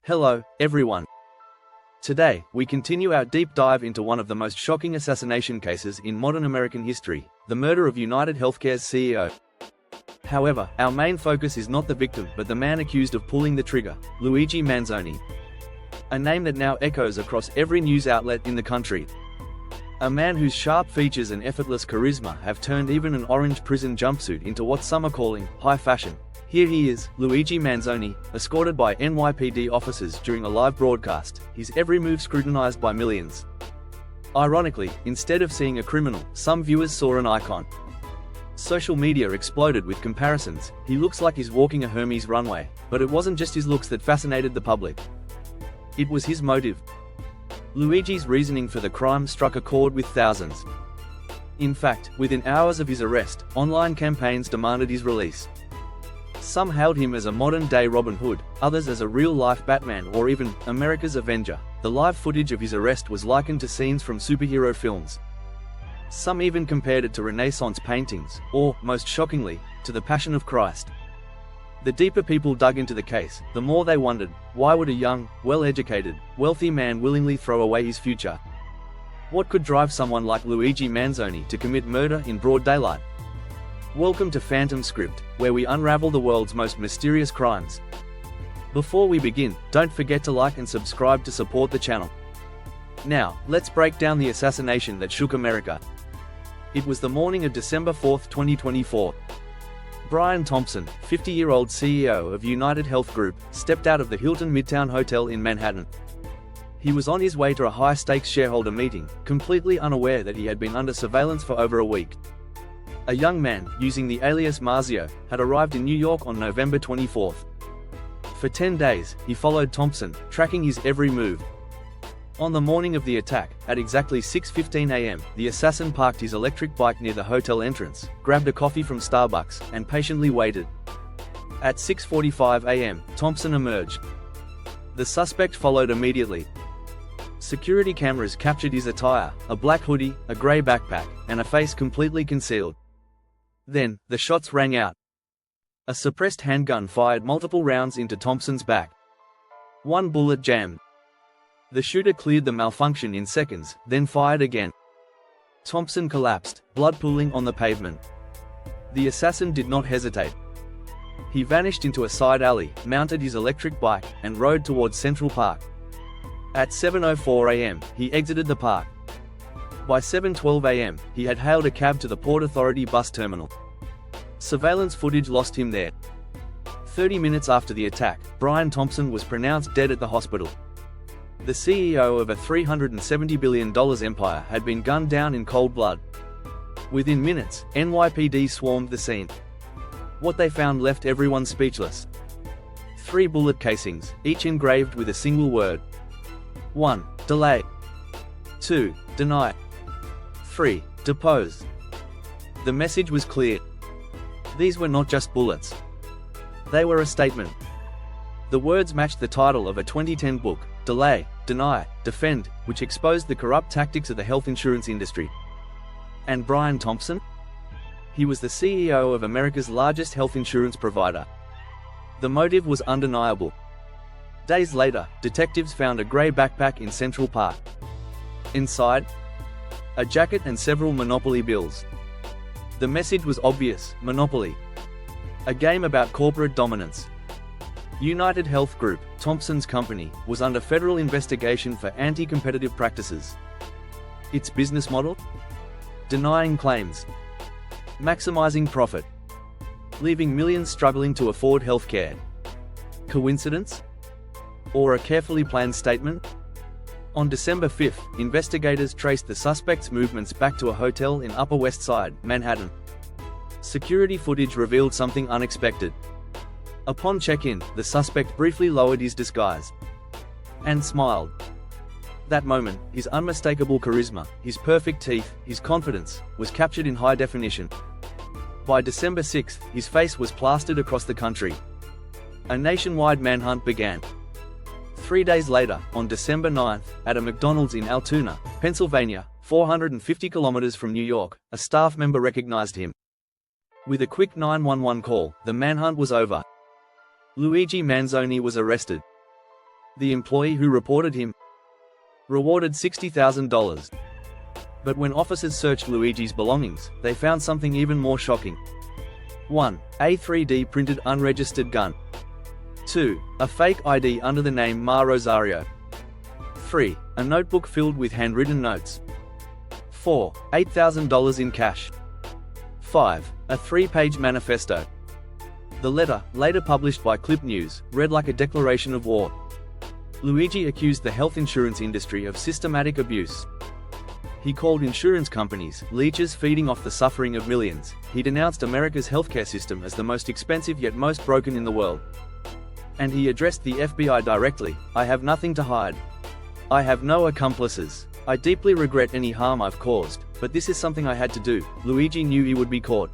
Hello, everyone. Today, we continue our deep dive into one of the most shocking assassination cases in modern American history, the murder of UnitedHealthcare's CEO. However, our main focus is not the victim but the man accused of pulling the trigger, Luigi Manzoni. A name that now echoes across every news outlet in the country. A man whose sharp features and effortless charisma have turned even an orange prison jumpsuit into what some are calling high fashion. Here he is, Luigi Manzoni, escorted by NYPD officers during a live broadcast, his every move scrutinized by millions. Ironically, instead of seeing a criminal, some viewers saw an icon. Social media exploded with comparisons. He looks like he's walking a Hermes runway, but it wasn't just his looks that fascinated the public. It was his motive. Luigi's reasoning for the crime struck a chord with thousands. In fact, within hours of his arrest, online campaigns demanded his release. Some hailed him as a modern-day Robin Hood, others as a real-life Batman or even America's Avenger. The live footage of his arrest was likened to scenes from superhero films. Some even compared it to Renaissance paintings, or, most shockingly, to the Passion of Christ. The deeper people dug into the case, the more they wondered, why would a young, well-educated, wealthy man willingly throw away his future? What could drive someone like Luigi Manzoni to commit murder in broad daylight? Welcome to Phantom Script, where we unravel the world's most mysterious crimes. Before we begin, don't forget to like and subscribe to support the channel. Now, let's break down the assassination that shook America. It was the morning of December 4, 2024. Brian Thompson, 50-year-old CEO of UnitedHealth Group, stepped out of the Hilton Midtown hotel in Manhattan. He was on his way to a high-stakes shareholder meeting, completely unaware that he had been under surveillance for over a week. A young man, using the alias Marzio, had arrived in New York on November 24. For 10 days, he followed Thompson, tracking his every move. On the morning of the attack, at exactly 6:15 a.m., the assassin parked his electric bike near the hotel entrance, grabbed a coffee from Starbucks, and patiently waited. At 6:45 a.m., Thompson emerged. The suspect followed immediately. Security cameras captured his attire, a black hoodie, a gray backpack, and a face completely concealed. Then, the shots rang out. A suppressed handgun fired multiple rounds into Thompson's back. One bullet jammed. The shooter cleared the malfunction in seconds, then fired again. Thompson collapsed, blood pooling on the pavement. The assassin did not hesitate. He vanished into a side alley, mounted his electric bike, and rode towards Central Park. At 7:04 a.m., he exited the park. By 7:12 a.m., he had hailed a cab to the Port Authority bus terminal. Surveillance footage lost him there. 30 minutes after the attack, Brian Thompson was pronounced dead at the hospital. The CEO of a $370 billion empire had been gunned down in cold blood. Within minutes, NYPD swarmed the scene. What they found left everyone speechless. 3 bullet casings, each engraved with a single word. 1. Delay. 2. Deny. 3. Depose. The message was clear. These were not just bullets. They were a statement. The words matched the title of a 2010 book, Delay, Deny, Defend, which exposed the corrupt tactics of the health insurance industry. And Brian Thompson? He was the CEO of America's largest health insurance provider. The motive was undeniable. Days later, detectives found a gray backpack in Central Park. Inside, a jacket and several Monopoly bills. The message was obvious: Monopoly. A game about corporate dominance. UnitedHealth Group, Thompson's company, was under federal investigation for anti-competitive practices. Its business model? Denying claims. Maximizing profit. Leaving millions struggling to afford health care. Coincidence? Or a carefully planned statement? On December 5, investigators traced the suspect's movements back to a hotel in Upper West Side, Manhattan. Security footage revealed something unexpected. Upon check-in, the suspect briefly lowered his disguise and smiled. That moment, his unmistakable charisma, his perfect teeth, his confidence, was captured in high definition. By December 6, his face was plastered across the country. A nationwide manhunt began. 3 days later, on December 9, at a McDonald's in Altoona, Pennsylvania, 450 kilometers from New York, a staff member recognized him. With a quick 911 call, the manhunt was over. Luigi Manzoni was arrested. The employee who reported him rewarded $60,000. But when officers searched Luigi's belongings, they found something even more shocking. 1. A 3D printed unregistered gun. 2. A fake ID under the name Ma Rosario. 3. A notebook filled with handwritten notes. 4. $8,000 in cash. 5. A 3-page manifesto. The letter, later published by Clip News, read like a declaration of war. Luigi accused the health insurance industry of systematic abuse. He called insurance companies leeches feeding off the suffering of millions. He denounced America's healthcare system as the most expensive yet most broken in the world. And he addressed the FBI directly. "I have nothing to hide. I have no accomplices. I deeply regret any harm I've caused, but this is something I had to do." Luigi knew he would be caught.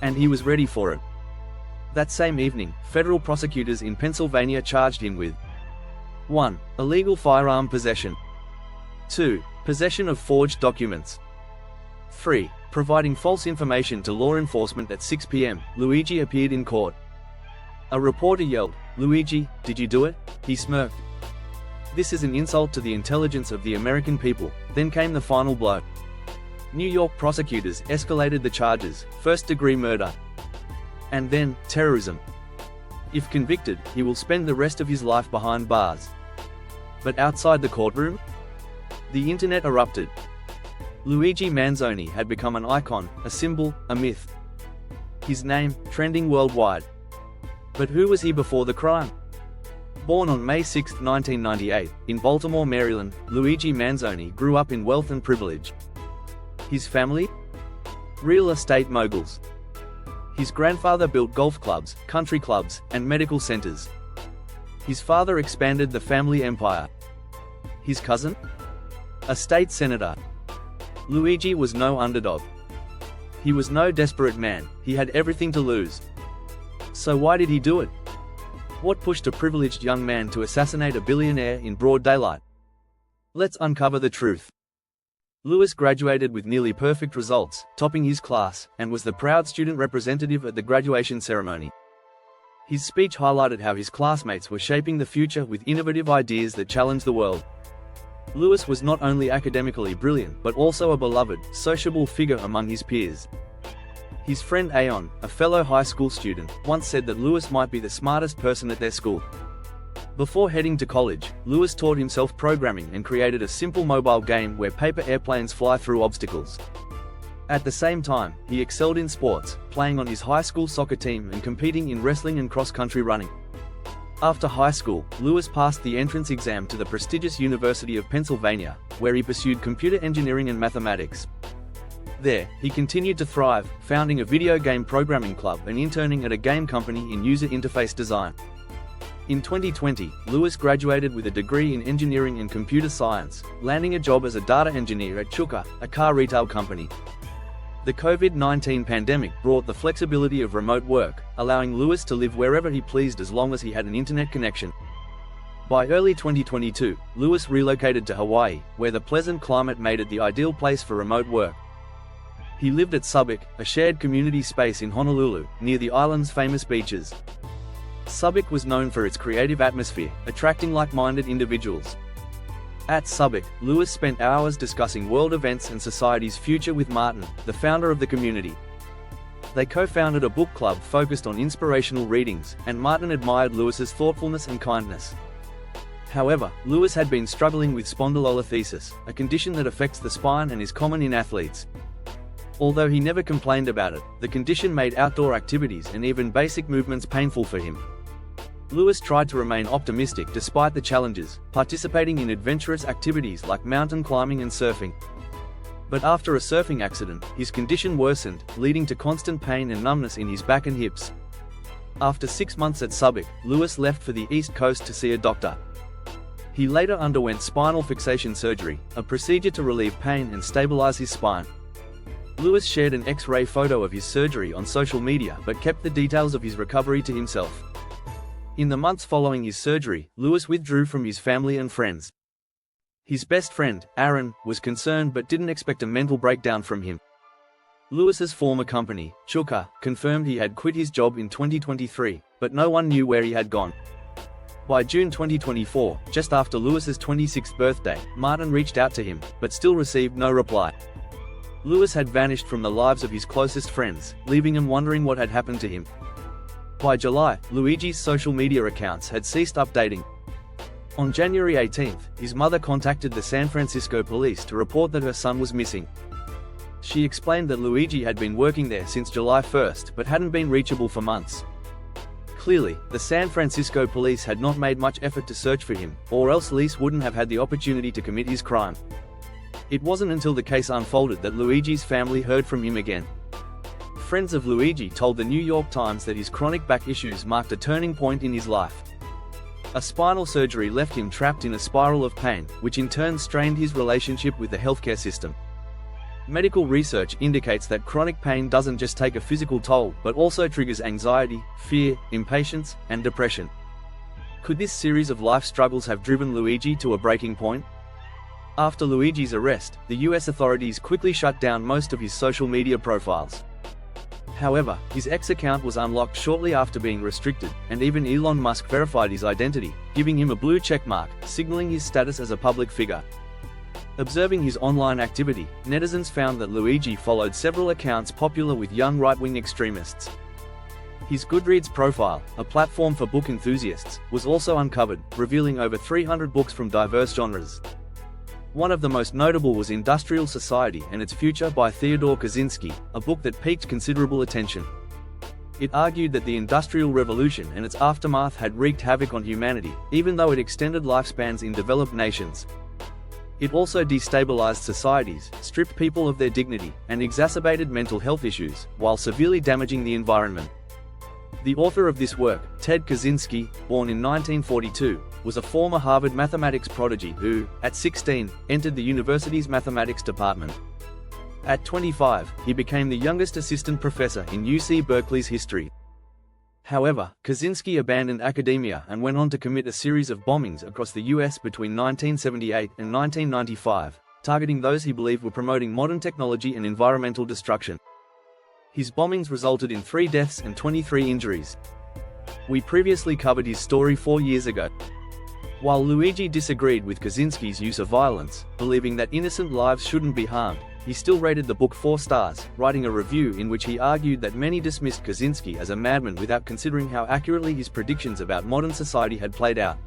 And he was ready for it. That same evening, federal prosecutors in Pennsylvania charged him with 1. Illegal firearm possession. 2. Possession of forged documents. 3. Providing false information to law enforcement. At 6 p.m., Luigi appeared in court. A reporter yelled, "Luigi, did you do it?" He smirked. "This is an insult to the intelligence of the American people." Then came the final blow. New York prosecutors escalated the charges: first-degree murder, and then terrorism. If convicted, he will spend the rest of his life behind bars. But outside the courtroom, the internet erupted. Luigi Manzoni had become an icon, a symbol, a myth. His name, trending worldwide. But who was he before the crime? Born on May 6, 1998, in Baltimore, Maryland, Luigi Manzoni grew up in wealth and privilege. His family? Real estate moguls. His grandfather built golf clubs, country clubs, and medical centers. His father expanded the family empire. His cousin? A state senator. Luigi was no underdog. He was no desperate man. He had everything to lose. So why did he do it? What pushed a privileged young man to assassinate a billionaire in broad daylight? Let's uncover the truth. Louis graduated with nearly perfect results, topping his class, and was the proud student representative at the graduation ceremony. His speech highlighted how his classmates were shaping the future with innovative ideas that challenged the world. Louis was not only academically brilliant but also a beloved, sociable figure among his peers. His friend Aon, a fellow high school student, once said that Louis might be the smartest person at their school. Before heading to college, Louis taught himself programming and created a simple mobile game where paper airplanes fly through obstacles. At the same time, he excelled in sports, playing on his high school soccer team and competing in wrestling and cross-country running. After high school, Louis passed the entrance exam to the prestigious University of Pennsylvania, where he pursued computer engineering and mathematics. There, he continued to thrive, founding a video game programming club and interning at a game company in user interface design. In 2020, Louis graduated with a degree in engineering and computer science, landing a job as a data engineer at Chuka, a car retail company. The COVID-19 pandemic brought the flexibility of remote work, allowing Louis to live wherever he pleased as long as he had an internet connection. By early 2022, Louis relocated to Hawaii, where the pleasant climate made it the ideal place for remote work. He lived at Subic, a shared community space in Honolulu, near the island's famous beaches. Subic was known for its creative atmosphere, attracting like-minded individuals. At Subic, Louis spent hours discussing world events and society's future with Martin, the founder of the community. They co-founded a book club focused on inspirational readings, and Martin admired Louis's thoughtfulness and kindness. However, Louis had been struggling with spondylolisthesis, a condition that affects the spine and is common in athletes. Although he never complained about it, the condition made outdoor activities and even basic movements painful for him. Louis tried to remain optimistic despite the challenges, participating in adventurous activities like mountain climbing and surfing. But after a surfing accident, his condition worsened, leading to constant pain and numbness in his back and hips. After 6 months at Subic, Louis left for the East Coast to see a doctor. He later underwent spinal fixation surgery, a procedure to relieve pain and stabilize his spine. Louis shared an X-ray photo of his surgery on social media but kept the details of his recovery to himself. In the months following his surgery, Louis withdrew from his family and friends. His best friend, Aaron, was concerned but didn't expect a mental breakdown from him. Louis's former company, Chuka, confirmed he had quit his job in 2023, but no one knew where he had gone. By June 2024, just after Lewis's 26th birthday, Martin reached out to him, but still received no reply. Lewis had vanished from the lives of his closest friends, leaving him wondering what had happened to him. By July, Luigi's social media accounts had ceased updating. On January 18, his mother contacted the San Francisco police to report that her son was missing. She explained that Luigi had been working there since July 1 but hadn't been reachable for months. Clearly, the San Francisco police had not made much effort to search for him, or else Luis wouldn't have had the opportunity to commit his crime. It wasn't until the case unfolded that Luigi's family heard from him again. Friends of Luigi told the New York Times that his chronic back issues marked a turning point in his life. A spinal surgery left him trapped in a spiral of pain, which in turn strained his relationship with the healthcare system. Medical research indicates that chronic pain doesn't just take a physical toll, but also triggers anxiety, fear, impatience, and depression. Could this series of life struggles have driven Luigi to a breaking point? After Luigi's arrest, the US authorities quickly shut down most of his social media profiles. However, his X account was unlocked shortly after being restricted, and even Elon Musk verified his identity, giving him a blue checkmark, signaling his status as a public figure. Observing his online activity, netizens found that Luigi followed several accounts popular with young right-wing extremists. His Goodreads profile, a platform for book enthusiasts, was also uncovered, revealing over 300 books from diverse genres. One of the most notable was Industrial Society and Its Future by Theodore Kaczynski, a book that piqued considerable attention. It argued that the Industrial Revolution and its aftermath had wreaked havoc on humanity, even though it extended lifespans in developed nations. It also destabilized societies, stripped people of their dignity, and exacerbated mental health issues, while severely damaging the environment. The author of this work, Ted Kaczynski, born in 1942, was a former Harvard mathematics prodigy who, at 16, entered the university's mathematics department. At 25, he became the youngest assistant professor in UC Berkeley's history. However, Kaczynski abandoned academia and went on to commit a series of bombings across the US between 1978 and 1995, targeting those he believed were promoting modern technology and environmental destruction. His bombings resulted in 3 deaths and 23 injuries. We previously covered his story 4 years ago. While Luigi disagreed with Kaczynski's use of violence, believing that innocent lives shouldn't be harmed, he still rated the book 4 stars, writing a review in which he argued that many dismissed Kaczynski as a madman without considering how accurately his predictions about modern society had played out.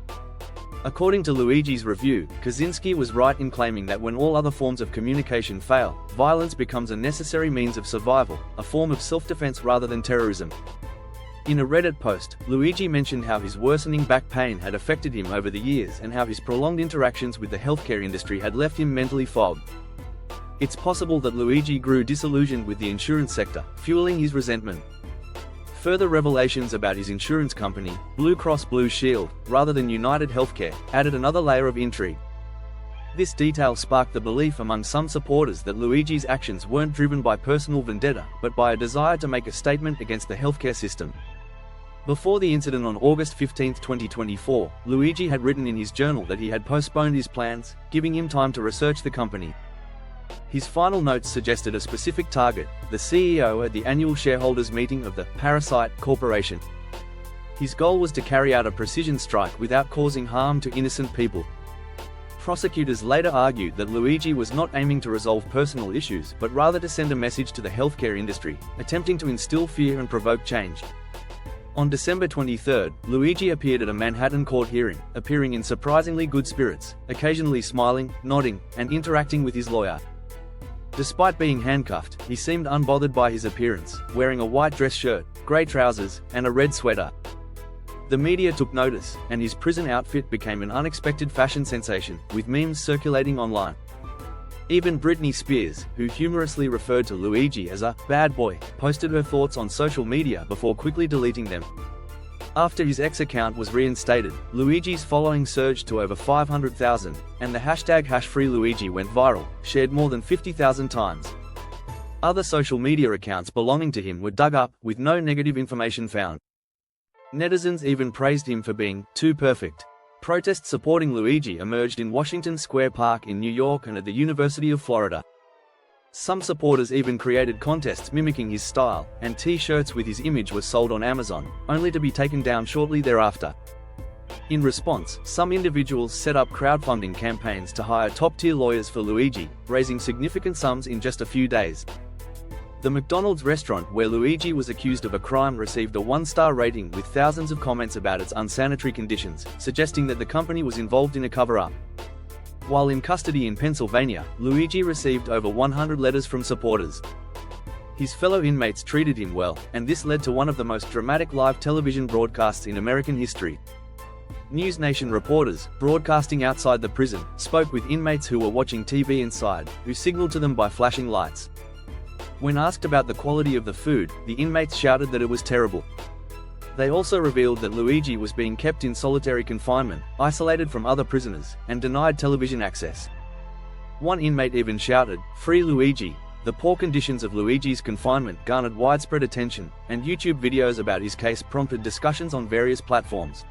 According to Luigi's review, Kaczynski was right in claiming that when all other forms of communication fail, violence becomes a necessary means of survival, a form of self-defense rather than terrorism. In a Reddit post, Luigi mentioned how his worsening back pain had affected him over the years and how his prolonged interactions with the healthcare industry had left him mentally fogged. It's possible that Luigi grew disillusioned with the insurance sector, fueling his resentment. Further revelations about his insurance company, Blue Cross Blue Shield, rather than UnitedHealthcare, added another layer of intrigue. This detail sparked the belief among some supporters that Luigi's actions weren't driven by personal vendetta, but by a desire to make a statement against the healthcare system. Before the incident on August 15, 2024, Luigi had written in his journal that he had postponed his plans, giving him time to research the company. His final notes suggested a specific target, the CEO at the annual shareholders meeting of the Parasite Corporation. His goal was to carry out a precision strike without causing harm to innocent people. Prosecutors later argued that Luigi was not aiming to resolve personal issues but rather to send a message to the healthcare industry, attempting to instill fear and provoke change. On December 23, Luigi appeared at a Manhattan court hearing, appearing in surprisingly good spirits, occasionally smiling, nodding, and interacting with his lawyer. Despite being handcuffed, he seemed unbothered by his appearance, wearing a white dress shirt, grey trousers, and a red sweater. The media took notice, and his prison outfit became an unexpected fashion sensation, with memes circulating online. Even Britney Spears, who humorously referred to Luigi as a bad boy, posted her thoughts on social media before quickly deleting them. After his X account was reinstated, Luigi's following surged to over 500,000, and the hashtag #HashFreeLuigi went viral, shared more than 50,000 times. Other social media accounts belonging to him were dug up, with no negative information found. Netizens even praised him for being too perfect. Protests supporting Luigi emerged in Washington Square Park in New York and at the University of Florida. Some supporters even created contests mimicking his style, and t-shirts with his image were sold on Amazon, only to be taken down shortly thereafter. In response, some individuals set up crowdfunding campaigns to hire top-tier lawyers for Luigi, raising significant sums in just a few days. The McDonald's restaurant where Luigi was accused of a crime received a 1-star rating with thousands of comments about its unsanitary conditions, suggesting that the company was involved in a cover-up. While in custody in Pennsylvania, Luigi received over 100 letters from supporters. His fellow inmates treated him well, and this led to one of the most dramatic live television broadcasts in American history. News Nation reporters, broadcasting outside the prison, spoke with inmates who were watching TV inside, who signaled to them by flashing lights. When asked about the quality of the food, the inmates shouted that it was terrible. They also revealed that Luigi was being kept in solitary confinement, isolated from other prisoners, and denied television access. One inmate even shouted, "Free Luigi." The poor conditions of Luigi's confinement garnered widespread attention, and YouTube videos about his case prompted discussions on various platforms.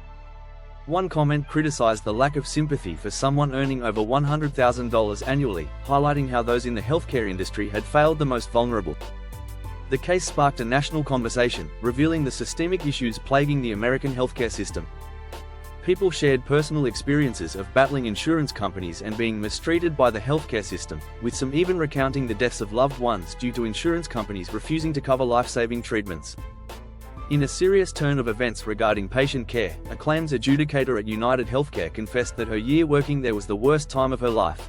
One comment criticized the lack of sympathy for someone earning over $100,000 annually, highlighting how those in the healthcare industry had failed the most vulnerable. The case sparked a national conversation, revealing the systemic issues plaguing the American healthcare system. People shared personal experiences of battling insurance companies and being mistreated by the healthcare system, with some even recounting the deaths of loved ones due to insurance companies refusing to cover life-saving treatments. In a serious turn of events regarding patient care, a claims adjudicator at UnitedHealthcare confessed that her year working there was the worst time of her life.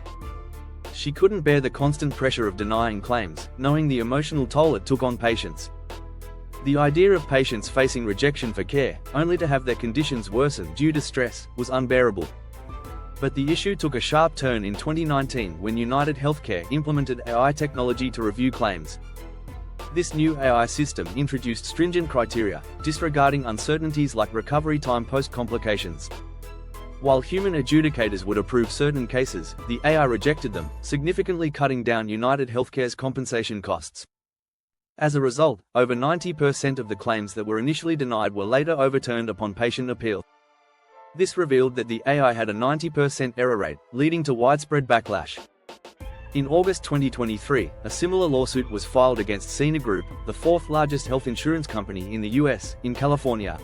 She couldn't bear the constant pressure of denying claims, knowing the emotional toll it took on patients. The idea of patients facing rejection for care, only to have their conditions worsen due to stress, was unbearable. But the issue took a sharp turn in 2019 when UnitedHealthcare implemented AI technology to review claims. This new AI system introduced stringent criteria, disregarding uncertainties like recovery time post-complications. While human adjudicators would approve certain cases, the AI rejected them, significantly cutting down UnitedHealthcare's compensation costs. As a result, over 90% of the claims that were initially denied were later overturned upon patient appeal. This revealed that the AI had a 90% error rate, leading to widespread backlash. In August 2023, a similar lawsuit was filed against Cigna Group, the fourth largest health insurance company in the US, in California.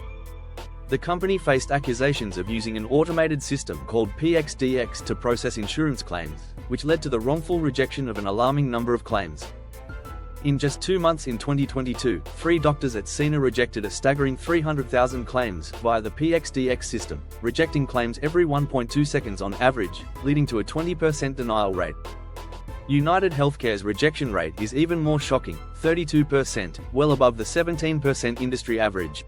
The company faced accusations of using an automated system called PXDX to process insurance claims, which led to the wrongful rejection of an alarming number of claims. In just 2 months in 2022, 3 doctors at Cigna rejected a staggering 300,000 claims via the PXDX system, rejecting claims every 1.2 seconds on average, leading to a 20% denial rate. UnitedHealthcare's rejection rate is even more shocking, 32%, well above the 17% industry average.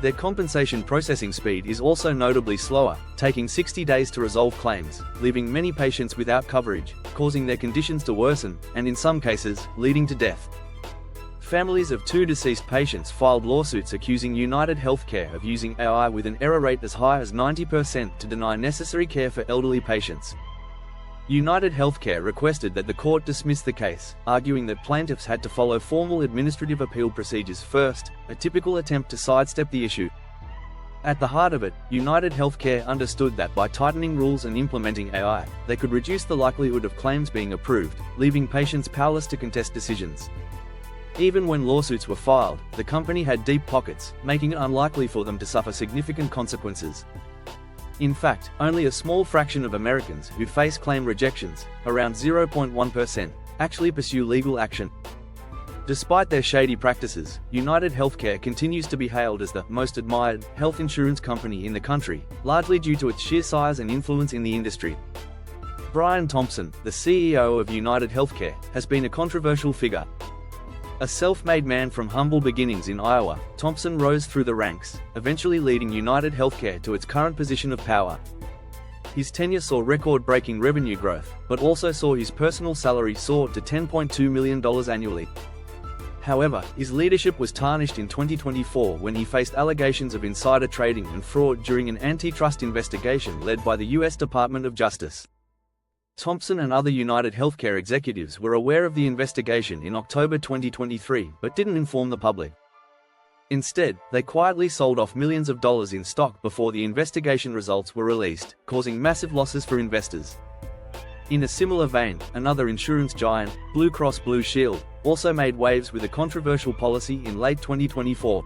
Their compensation processing speed is also notably slower, taking 60 days to resolve claims, leaving many patients without coverage, causing their conditions to worsen, and in some cases, leading to death. Families of 2 deceased patients filed lawsuits accusing UnitedHealthcare of using AI with an error rate as high as 90% to deny necessary care for elderly patients. UnitedHealthcare requested that the court dismiss the case, arguing that plaintiffs had to follow formal administrative appeal procedures first, a typical attempt to sidestep the issue. At the heart of it, UnitedHealthcare understood that by tightening rules and implementing AI, they could reduce the likelihood of claims being approved, leaving patients powerless to contest decisions. Even when lawsuits were filed, the company had deep pockets, making it unlikely for them to suffer significant consequences. In fact, only a small fraction of Americans who face claim rejections, around 0.1%, actually pursue legal action. Despite their shady practices, UnitedHealthcare continues to be hailed as the most admired health insurance company in the country, largely due to its sheer size and influence in the industry. Brian Thompson, the CEO of UnitedHealthcare, has been a controversial figure. A self-made man from humble beginnings in Iowa, Thompson rose through the ranks, eventually leading UnitedHealthcare to its current position of power. His tenure saw record-breaking revenue growth, but also saw his personal salary soar to $10.2 million annually. However, his leadership was tarnished in 2024 when he faced allegations of insider trading and fraud during an antitrust investigation led by the U.S. Department of Justice. Thompson and other UnitedHealthcare executives were aware of the investigation in October 2023 but didn't inform the public. Instead, they quietly sold off millions of dollars in stock before the investigation results were released, causing massive losses for investors. In a similar vein, another insurance giant, Blue Cross Blue Shield, also made waves with a controversial policy in late 2024.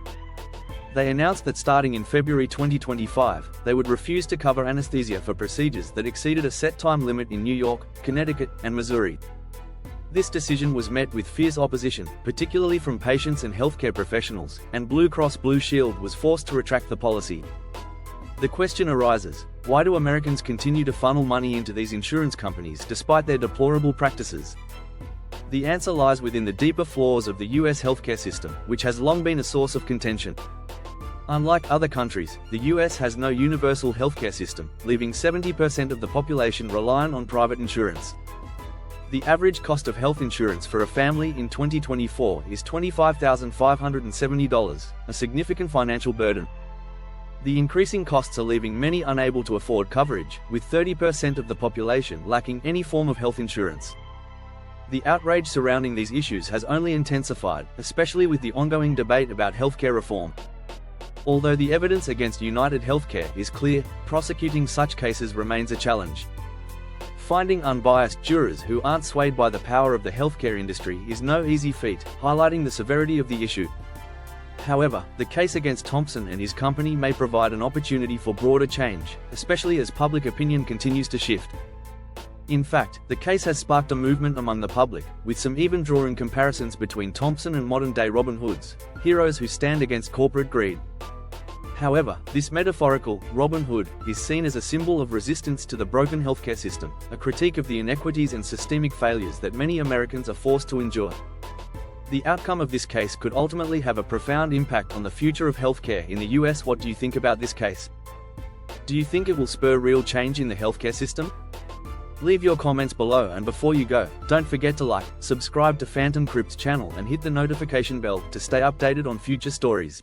They announced that starting in February 2025, they would refuse to cover anesthesia for procedures that exceeded a set time limit in New York, Connecticut, and Missouri. This decision was met with fierce opposition, particularly from patients and healthcare professionals, and Blue Cross Blue Shield was forced to retract the policy. The question arises, why do Americans continue to funnel money into these insurance companies despite their deplorable practices? The answer lies within the deeper flaws of the US healthcare system, which has long been a source of contention. Unlike other countries, the US has no universal healthcare system, leaving 70% of the population reliant on private insurance. The average cost of health insurance for a family in 2024 is $25,570, a significant financial burden. The increasing costs are leaving many unable to afford coverage, with 30% of the population lacking any form of health insurance. The outrage surrounding these issues has only intensified, especially with the ongoing debate about healthcare reform. Although the evidence against UnitedHealthcare is clear, prosecuting such cases remains a challenge. Finding unbiased jurors who aren't swayed by the power of the healthcare industry is no easy feat, highlighting the severity of the issue. However, the case against Thompson and his company may provide an opportunity for broader change, especially as public opinion continues to shift. In fact, the case has sparked a movement among the public, with some even drawing comparisons between Thompson and modern-day Robin Hoods, heroes who stand against corporate greed. However, this metaphorical Robin Hood is seen as a symbol of resistance to the broken healthcare system, a critique of the inequities and systemic failures that many Americans are forced to endure. The outcome of this case could ultimately have a profound impact on the future of healthcare in the US. What do you think about this case? Do you think it will spur real change in the healthcare system? Leave your comments below, and before you go, don't forget to like, subscribe to Phantom Crypt's channel and hit the notification bell to stay updated on future stories.